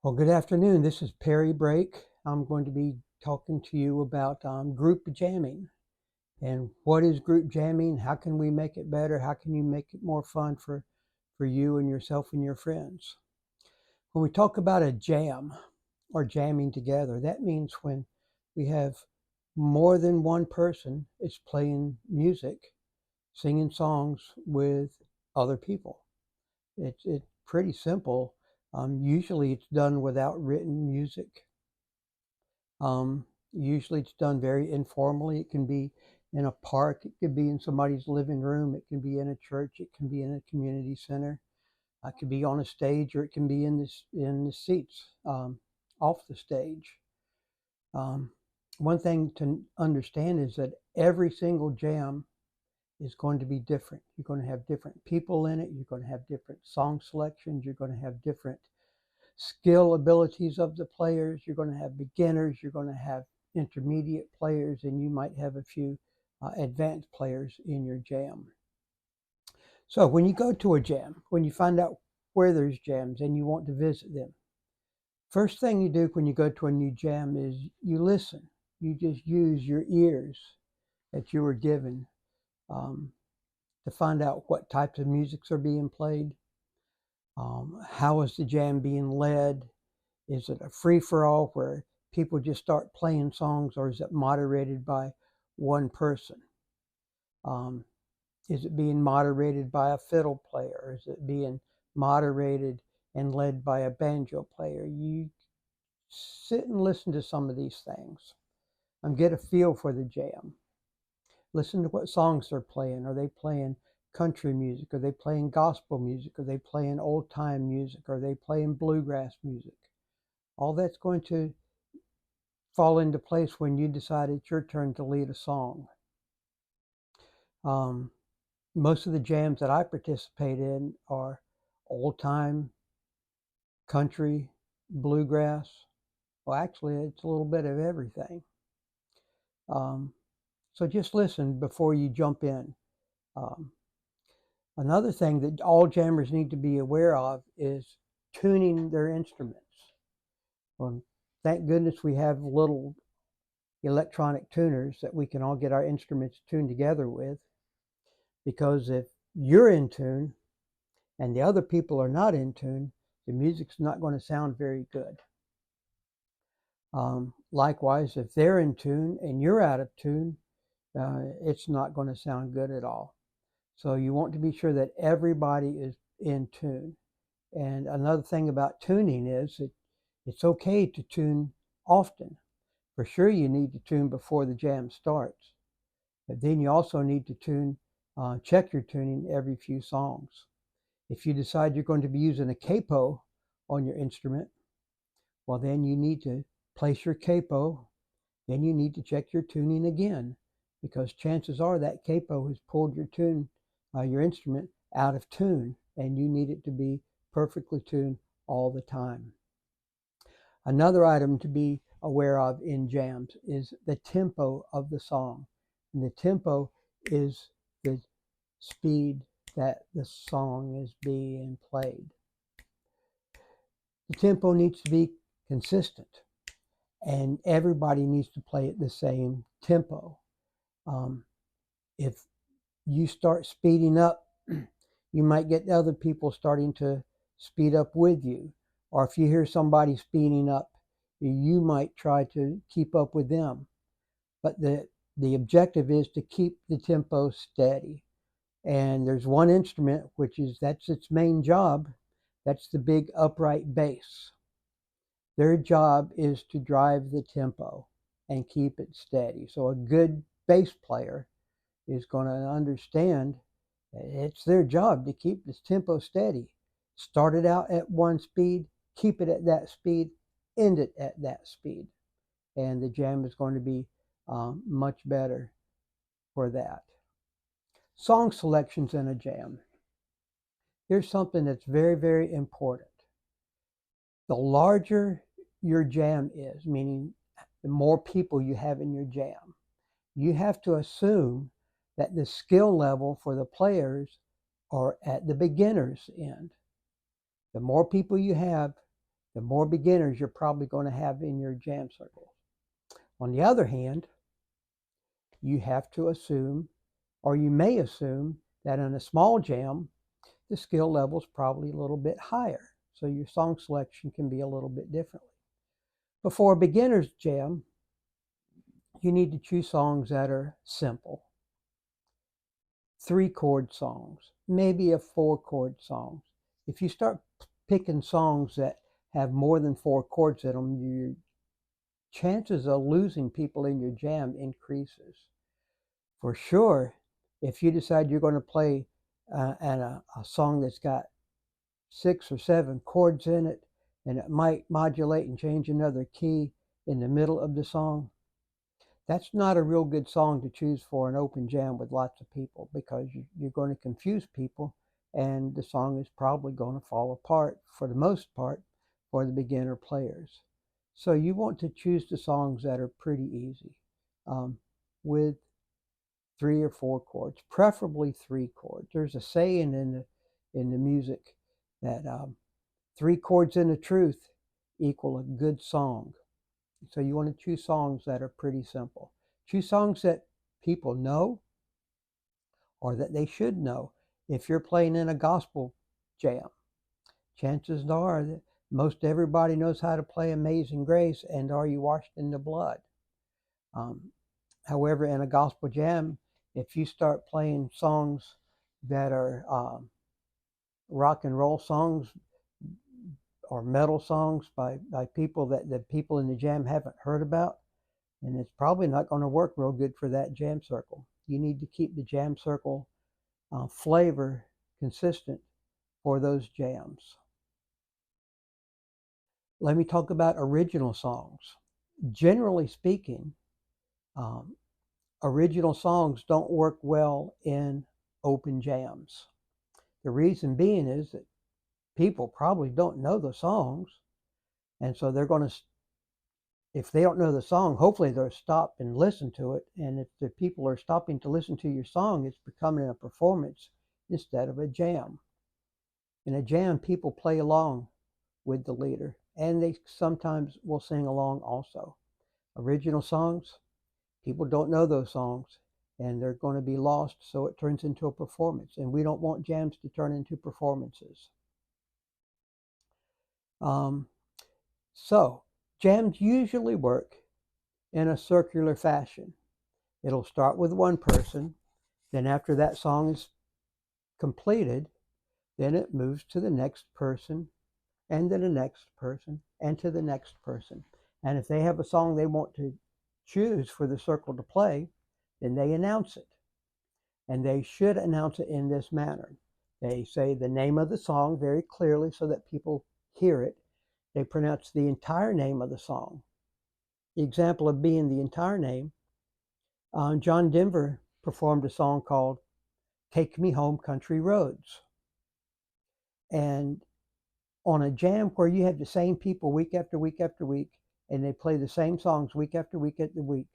Well, good afternoon. This is Perry Brake. I'm going to be talking to you about group jamming and what is group jamming? How can we make it better? How can you make it more fun for you and yourself and your friends? When we talk about a jam or jamming together, that means when we have more than one person is playing music, singing songs with other people. It's pretty simple. Usually it's done without written music. Usually it's done very informally. It can be in a park, it could be in somebody's living room, it can be in a church, it can be in a community center, it could be on a stage, or it can be in the seats off the stage. Um, One thing to understand is that every single jam is going to be different. You're going to have different people in it. You're going to have different song selections. You're going to have different skill abilities of the players. You're going to have beginners, you're going to have intermediate players, and you might have a few advanced players in your jam. So when you go to a jam, when you find out where there's jams and you want to visit them, first thing you do when you go to a new jam is you listen. You just use your ears that you were given um, to find out what types of musics are being played. How is the jam being led? Is it a free for all where people just start playing songs, or is it moderated by one person? Um, is it being moderated by a fiddle player? Is it being moderated and led by a banjo player? You sit and listen to some of these things and get a feel for the jam. Listen to what songs they're playing. Are they playing country music? Are they playing gospel music? Are they playing old time music? Are they playing bluegrass music? All that's going to fall into place when you decide it's your turn to lead a song. Um, Most of the jams that I participate in are old time, country, bluegrass. Well, actually, it's a little bit of everything. Um, so just listen before you jump in. Um, Another thing that all jammers need to be aware of is tuning their instruments. Well, thank goodness we have little electronic tuners that we can all get our instruments tuned together with. Because if you're in tune and the other people are not in tune, the music's not going to sound very good. Likewise, if they're in tune and you're out of tune, it's not going to sound good at all. So you want to be sure that everybody is in tune. And another thing about tuning is that it's okay to tune often. For sure, you need to tune before the jam starts. But then you also need to check your tuning every few songs. If you decide you're going to be using a capo on your instrument, well, then you need to place your capo. Then you need to check your tuning again, because chances are that capo has pulled your instrument out of tune, and you need it to be perfectly tuned all the time. Another item to be aware of in jams is the tempo of the song. And the tempo is the speed that the song is being played. The tempo needs to be consistent, and everybody needs to play at the same tempo. Um, if you start speeding up, you might get other people starting to speed up with you. Or if you hear somebody speeding up, you might try to keep up with them. But the objective is to keep the tempo steady. And there's one instrument that's its main job. That's the big upright bass. Their job is to drive the tempo and keep it steady. So a good bass player is going to understand that it's their job to keep this tempo steady. Start it out at one speed, keep it at that speed, end it at that speed. And the jam is going to be much better for that. Song selections in a jam. Here's something that's very, very important. The larger your jam is, meaning the more people you have in your jam, you have to assume that the skill level for the players are at the beginner's end. The more people you have, the more beginners you're probably going to have in your jam circle. On the other hand, you have to assume, or you may assume, that in a small jam, the skill level is probably a little bit higher. So your song selection can be a little bit differently. But for a beginner's jam, you need to choose songs that are simple. 3-chord songs, maybe a 4-chord songs. If you start picking songs that have more than 4 chords in them, your chances of losing people in your jam increases. For sure, if you decide you're going to play a song that's got 6 or 7 chords in it, and it might modulate and change another key in the middle of the song, that's not a real good song to choose for an open jam with lots of people, because you're going to confuse people, and the song is probably going to fall apart for the most part for the beginner players. So you want to choose the songs that are pretty easy, with 3 or 4 chords, preferably 3 chords. There's a saying in the music that 3 chords in the truth equal a good song. So you want to choose songs that are pretty simple. Choose songs that people know or that they should know. If you're playing in a gospel jam, chances are that most everybody knows how to play Amazing Grace and Are You Washed in the Blood. However, in a gospel jam, if you start playing songs that are rock and roll songs or metal songs by people that the people in the jam haven't heard about, and it's probably not going to work real good for that jam circle. You need to keep the jam circle flavor consistent for those jams. Let me talk about original songs. Generally speaking, original songs don't work well in open jams. The reason being is that people probably don't know the songs, and so they're going to, if they don't know the song, hopefully they'll stop and listen to it. And if the people are stopping to listen to your song, it's becoming a performance instead of a jam. In a jam, people play along with the leader, and they sometimes will sing along also. Original songs, people don't know those songs, and they're going to be lost, so it turns into a performance. And we don't want jams to turn into performances. So jams usually work in a circular fashion. It'll start with one person, then after that song is completed, then it moves to the next person, and to the next person, and to the next person. And if they have a song they want to choose for the circle to play, then they announce it. And they should announce it in this manner. They say the name of the song very clearly so that people hear it. They pronounce the entire name of the song. The example of being the entire name, John Denver performed a song called Take Me Home Country Roads. And on a jam where you have the same people week after week after week, and they play the same songs week after week after week,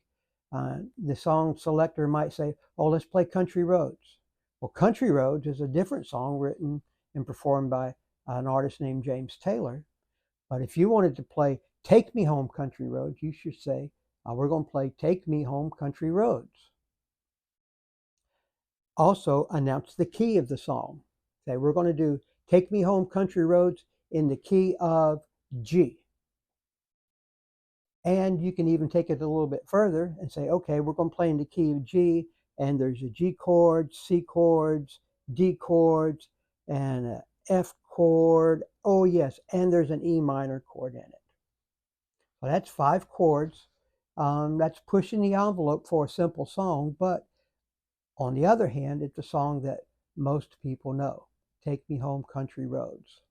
the song selector might say, oh, let's play Country Roads. Well, Country Roads is a different song written and performed by an artist named James Taylor. But if you wanted to play Take Me Home Country Roads, you should say, we're going to play Take Me Home Country Roads. Also, announce the key of the song. Say, we're going to do Take Me Home Country Roads in the key of G. And you can even take it a little bit further and say, okay, we're going to play in the key of G, and there's a G chord, C chords, D chords, and an F chord. Oh, yes, and there's an E minor chord in it. So that's 5 chords. That's pushing the envelope for a simple song, but on the other hand, it's a song that most people know. Take Me Home Country Roads.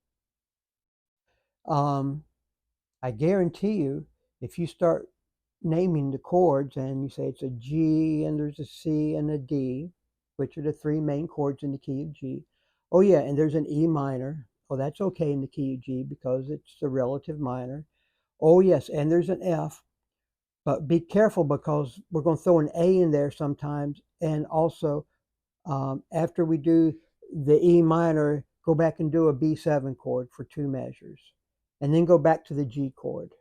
I guarantee you, if you start naming the chords and you say it's a G and there's a C and a D, which are the 3 main chords in the key of G. Oh yeah, and there's an E minor. Oh, that's okay in the key of G because it's the relative minor. Oh yes, and there's an F. But be careful because we're going to throw an A in there sometimes. And also, after we do the E minor, go back and do a B7 chord for 2 measures. and then go back to the G chord.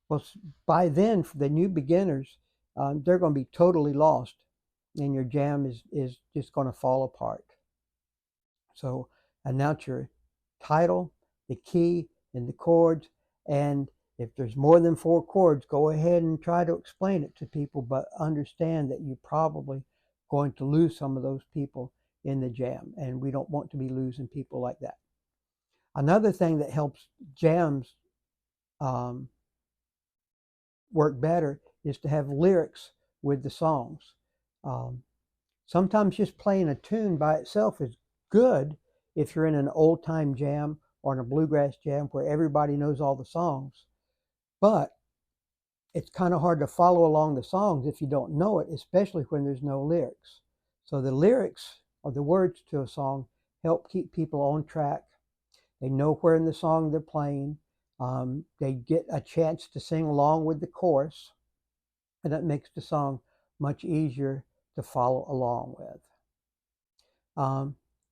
Well, by then, for the new beginners, they're going to be totally lost, and your jam is just going to fall apart. So announce your title, the key, and the chords. And if there's more than 4 chords, go ahead and try to explain it to people, but understand that you're probably going to lose some of those people in the jam, and we don't want to be losing people like that. Another thing that helps jams work better is to have lyrics with the songs. Sometimes just playing a tune by itself is good if you're in an old time jam or in a bluegrass jam where everybody knows all the songs, but it's kind of hard to follow along the songs if you don't know it, especially when there's no lyrics. So the lyrics or the words to a song help keep people on track. They know where in the song they're playing. They get a chance to sing along with the chorus, and that makes the song much easier to follow along with.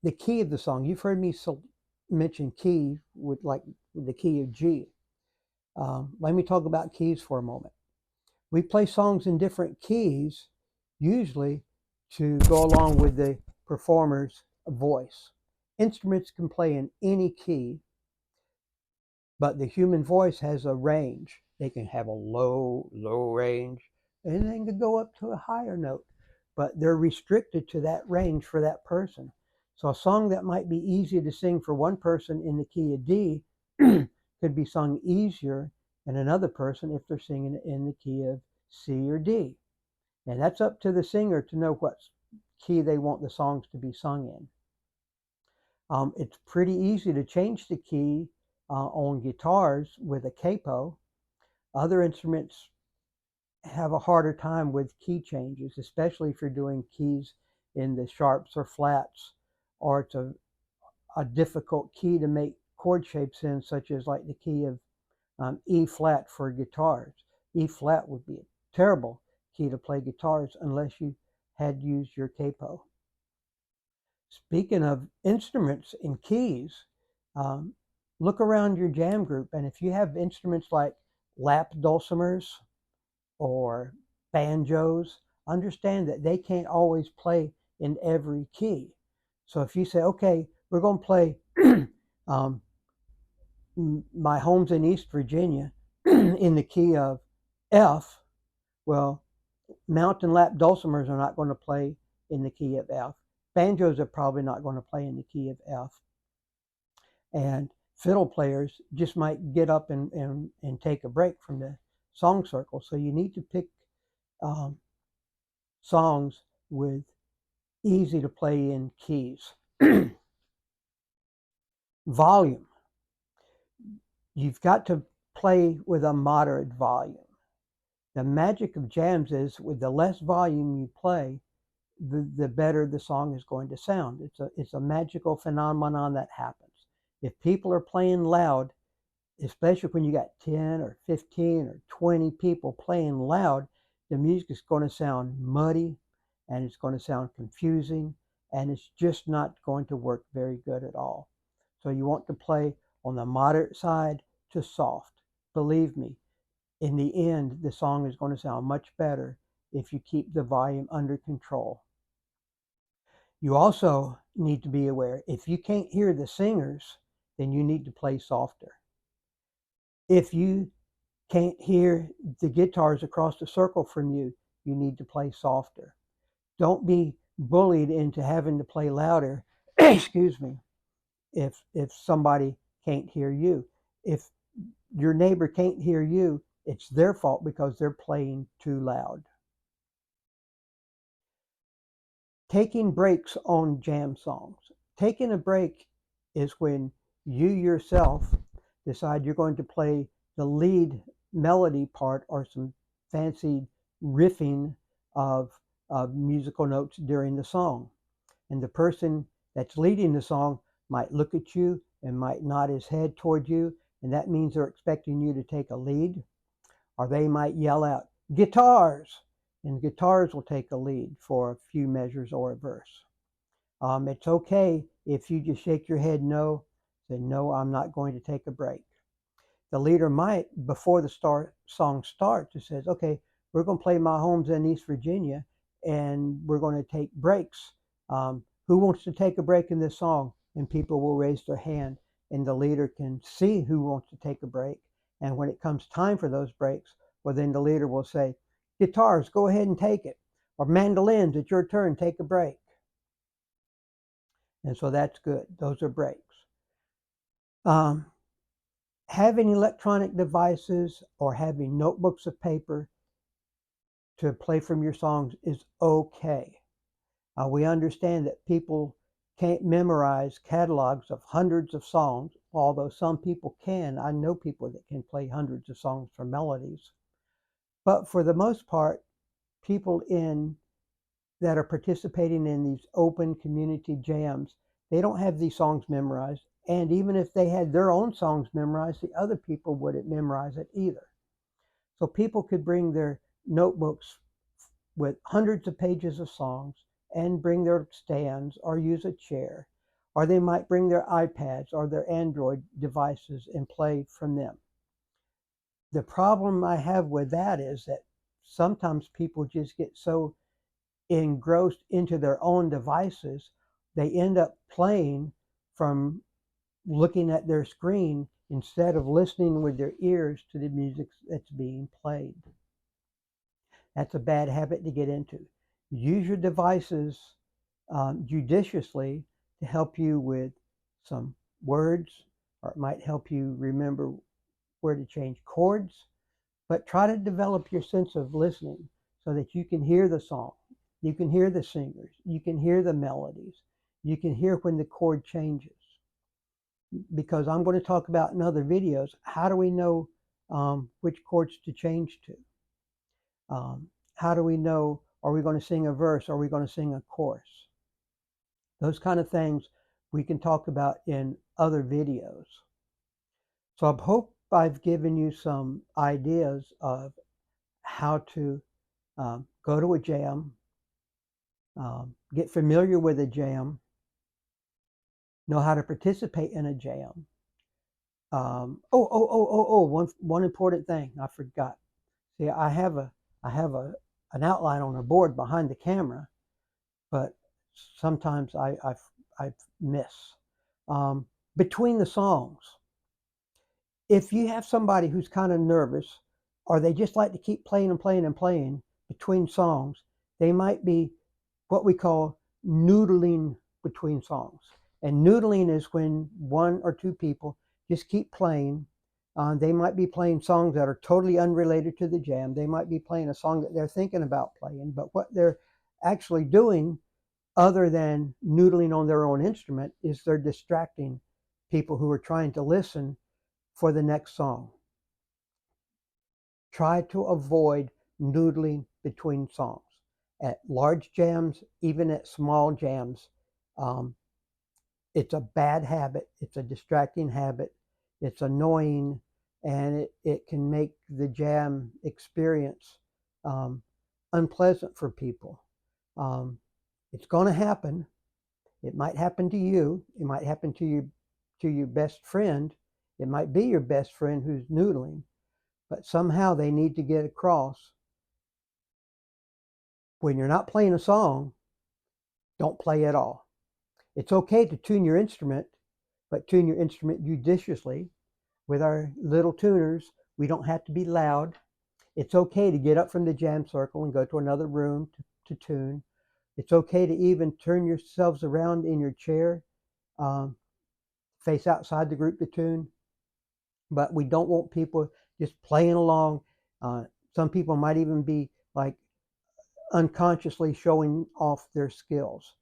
The key of the song, you've heard me mention key with the key of G. Let me talk about keys for a moment. We play songs in different keys, usually to go along with the performer's voice. Instruments can play in any key, but the human voice has a range. They can have a low range, and they can go up to a higher note, but they're restricted to that range for that person. So a song that might be easy to sing for one person in the key of D could be sung easier than another person if they're singing it in the key of C or D. And that's up to the singer to know what key they want the songs to be sung in. It's pretty easy to change the key on guitars with a capo. Other instruments have a harder time with key changes, especially if you're doing keys in the sharps or flats, or it's a difficult key to make chord shapes in, such as like the key of E flat for guitars. E flat would be a terrible key to play guitars unless you had used your capo. Speaking of instruments and keys, look around your jam group, and if you have instruments like lap dulcimers or banjos, understand that they can't always play in every key. So if you say, okay, we're going to play My Home's in East Virginia in the key of F, well, mountain lap dulcimers are not going to play in the key of F. Banjos are probably not going to play in the key of F. And fiddle players just might get up and take a break from the song circle. So you need to pick songs with easy to play in keys. Volume. You've got to play with a moderate volume. The magic of jams is with the less volume you play, the better the song is going to sound. It's a magical phenomenon that happens. If people are playing loud, especially when you got 10 or 15 or 20 people playing loud, the music is going to sound muddy and it's going to sound confusing, and it's just not going to work very good at all. So you want to play on the moderate side to soft. Believe me, in the end, the song is going to sound much better if you keep the volume under control. You also need to be aware, if you can't hear the singers, then you need to play softer. If you can't hear the guitars across the circle from you, you need to play softer. Don't be bullied into having to play louder, excuse me, if somebody can't hear you. If your neighbor can't hear you, it's their fault because they're playing too loud. Taking breaks on jam songs. Taking a break is when you yourself decide you're going to play the lead melody part or some fancy riffing of musical notes during the song. And the person that's leading the song might look at you and might nod his head toward you, and that means they're expecting you to take a lead. Or they might yell out, guitars! And guitars will take a lead for a few measures or a verse. It's okay if you just shake your head no, say, no, I'm not going to take a break. the leader might, before the song starts, it says, okay, we're going to play My Home's in East Virginia, and we're going to take breaks. Who wants to take a break in this song? And people will raise their hand, and the leader can see who wants to take a break. And when it comes time for those breaks, well, then the leader will say, guitars, go ahead and take it. Or mandolins, it's your turn, take a break. And so that's good. Those are breaks. Having electronic devices or having notebooks of paper to play from your songs is okay. We understand that people can't memorize catalogs of hundreds of songs, although some people can. I know people that can play hundreds of songs for melodies. But for the most part, people that are participating in these open community jams, they don't have these songs memorized. And even if they had their own songs memorized, the other people wouldn't memorize it either. So people could bring their notebooks with hundreds of pages of songs and bring their stands or use a chair, or they might bring their iPads or their Android devices and play from them. The problem I have with that is that sometimes people just get so engrossed into their own devices, they end up playing from looking at their screen instead of listening with their ears to the music that's being played. That's a bad habit to get into. Use your devices judiciously to help you with some words, or it might help you remember where to change chords, but try to develop your sense of listening so that you can hear the song, you can hear the singers, you can hear the melodies, you can hear when the chord changes. Because I'm going to talk about in other videos, how do we know which chords to change to? How do we know, are we going to sing a verse? Are we going to sing a chorus? Those kind of things we can talk about in other videos. So I hope I've given you some ideas of how to go to a jam, get familiar with a jam, know how to participate in a jam. One important thing I forgot. See, I have an outline on a board behind the camera, but sometimes I miss. Between the songs, if you have somebody who's kind of nervous, or they just like to keep playing and playing and playing between songs, they might be what we call noodling between songs. And noodling is when one or two people just keep playing. They might be playing songs that are totally unrelated to the jam. They might be playing a song that they're thinking about playing, but what they're actually doing, other than noodling on their own instrument, is they're distracting people who are trying to listen for the next song. Try to avoid noodling between songs. At large jams, even at small jams, it's a bad habit. It's a distracting habit. It's annoying, and it can make the jam experience unpleasant for people. It's going to happen. It might happen to you. It might happen to your best friend. It might be your best friend who's noodling, but somehow they need to get across. When you're not playing a song, don't play at all. It's okay to tune your instrument, but tune your instrument judiciously. With our little tuners, we don't have to be loud. It's okay to get up from the jam circle and go to another room to tune. It's okay to even turn yourselves around in your chair, face outside the group to tune. But we don't want people just playing along. Some people might even be like unconsciously showing off their skills.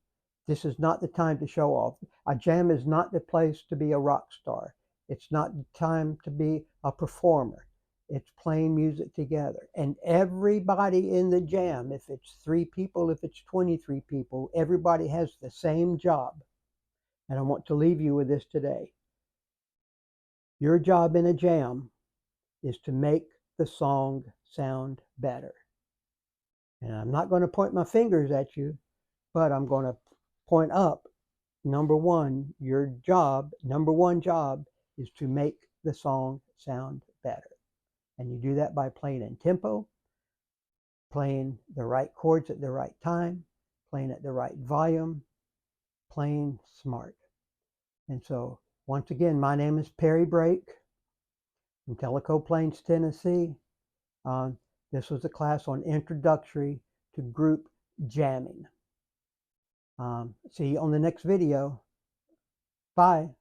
This is not the time to show off. A jam is not the place to be a rock star. It's not the time to be a performer. It's playing music together. And everybody in the jam, if it's 3 people, if it's 23 people, everybody has the same job. And I want to leave you with this today. Your job in a jam is to make the song sound better. And I'm not going to point my fingers at you, but I'm going to point up. Number one job is to make the song sound better. And you do that by playing in tempo, playing the right chords at the right time, playing at the right volume, playing smart. And so, once again, my name is Perry Brake from Tellico Plains, Tennessee. This was a class on Introductory to Group Jamming. See you on the next video. Bye.